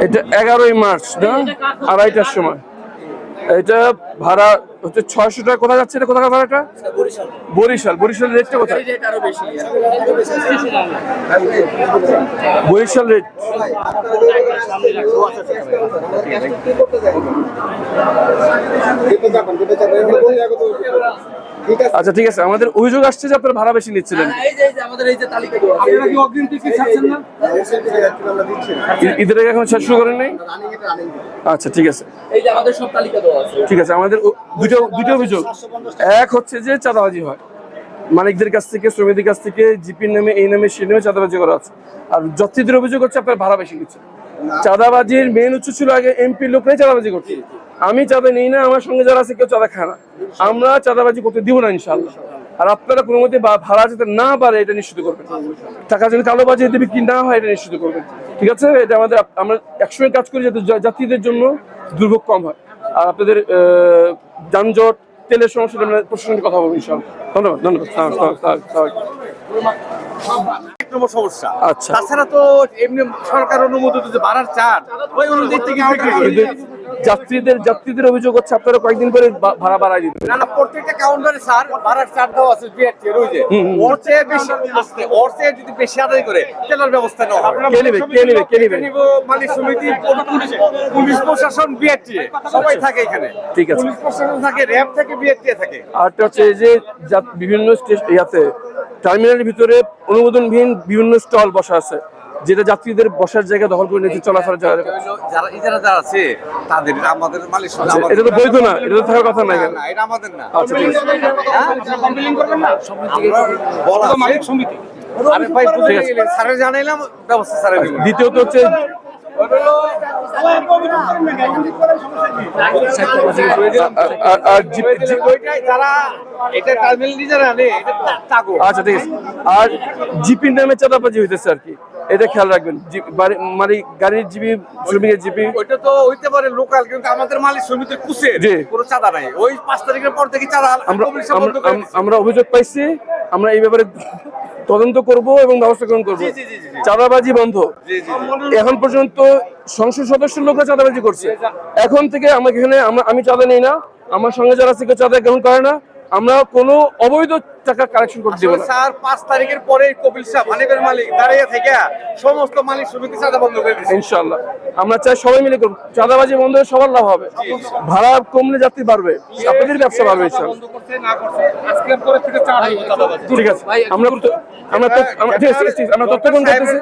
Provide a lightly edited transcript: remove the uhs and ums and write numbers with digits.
এটা 11ই মার্চ না, 2:30টার সময়। এটা ভাড়া হচ্ছে 600 টাকা। কোথায় যাচ্ছে এটা? কোথাকার ভাড়াটা? বরিশাল। বরিশাল রেটটা কোথায়? বরিশাল রেট আচ্ছা ঠিক আছে। আমাদের অভিযোগ আসছে যে আপনারা ভাড়া বেশি নিচ্ছিলেন। ঈদের আগে এখন শেষ শুরু করেন নাই? আচ্ছা ঠিক আছে, ঠিক আছে। আমাদের দুটো অভিযোগ। এক হচ্ছে যে চাঁদাবাজি হয় মালিকদের কাছ থেকে, শ্রমিকদের কাছ থেকে, জিপির নামে, এই নামে, সেই নামে চাঁদাবাজি করা আছে। আর যাত্রীদের অভিযোগ হচ্ছে আপনার ভাড়া বেশি নিচ্ছে। চাঁদাবাজির মেন উৎস ছিল আগে এমপি লোকরাই চাঁদাবাজি করছে। আমি চাঁদা নিই না, আমার সঙ্গে যারা আছে কেউ চাঁদা খায় না। আমরা চাঁদাবাজি করতে দিব না ইনশাল্লাহ। আর আপনারা কোনো মতে ভাড়া যাতে না বাড়ে এটা নিশ্চিত করবেন। টাকা যদি কালোবাজি এতে বিক্রি না হয় এটা নিশ্চিত করবেন, ঠিক আছে? এটা আমাদের, আমরা একসঙ্গে কাজ করি যাতে যাত্রীদের জন্য দুর্ভোগ কম হয়। আর আপনাদের যানজট, তেলের সমস্যা প্রশাসনের কথা বলবো ইনশাল্লাহ। ধন্যবাদ, ধন্যবাদ। সমস্যা। আচ্ছা, তাছাড়া তো এমনি সরকার অনুমোদিত যে ভাড়ার চার্জ, ওই অনুযায়ী থেকে যাত্রীদের অভিযোগ হচ্ছে আপনারা কয়েকদিন পরে ভাড়া বাড়াই দিতে। না, প্রত্যেকটা কাউন্টারে স্যার ভাড়ার চার্জ দেওয়া আছে বিআরটি এর, ওই যে ওর চেয়ে বেশি আসছে, ওর চেয়ে যদি বেশি আদায় করে তেলের ব্যবস্থা নেওয়া হবে। কে নেবে? মালিক সমিতি, পুলিশ প্রশাসন, বিআরটি সবাই থাকে এখানে। ঠিক আছে, পুলিশ প্রশাসন থাকে, র‍্যাব থাকে, বিআরটি থাকে। আর হচ্ছে যে বিভিন্ন স্টেশন টার্মিনালের ভিতরে অনুমোদনবিহীন বিভিন্ন স্টল বসা আছে, যেটা যাত্রীদের বসার জায়গা দখল করে নিয়েছে, চলাফেরার জায়গা। যারা ইজারা আছে তাদের, আমাদের মালিক, এটা তো বৈধ না, এটা তো থাকার কথা না। এটা আমাদের না। আচ্ছা ঠিক আছে, কমপ্লেইন করবেন না, বলা মালিক সমিতি। আরে ভাই বুঝে গেলেন, স্যারের জানাইলাম, ব্যবস্থা স্যারের নিবেন। দ্বিতীয়ত হচ্ছে আচ্ছা ঠিক আছে। আর জিপির নামে চাঁদাবাজি হইতেছে আর কি, এটা খেয়াল রাখবেন। মানে গাড়ির জিপি, শ্রমিকের জিপি, ওইটা তো হইতে পারে লোকাল, কিন্তু আমাদের মালিক সমিতির কুসে কোনো চাঁদা নাই। ওই 5 তারিখের পর থেকে চাঁদা আমরা অভিযোগ পাইছি। আমরা এই ব্যাপারে তদন্ত করব এবং ব্যবস্থা গ্রহণ করবো। চাঁদাবাজি বন্ধ। এখন পর্যন্ত সংসদ সদস্যের লোকরা চাঁদাবাজি করছে। এখন থেকে আমাকে এখানে, আমি চাঁদা নেই না, আমার সঙ্গে যারা আছে কেউ চাঁদা গ্রহণ করে না। আমরা কোনো অবৈধ টাকা কালেকশন করতে দেব না স্যার। 5 তারিখের পরে কপিল সাহেব, হানিফের মালিক, দাঁড়িয়ে থেকে সমস্ত মালিক সমিতি চাঁদা বন্ধ করে দিয়েছে ইনশাআল্লাহ। আমরা চাই সবাই মিলে করব। চাঁদাবাজি বন্ধ হলে সবার লাভ হবে, ভাড়া কমলে যাত্রী বাড়বে, আপনাদের ব্যবসা বাড়বে ইনশাআল্লাহ। ঠিক আছে, আমরা তথ্য করতেছি।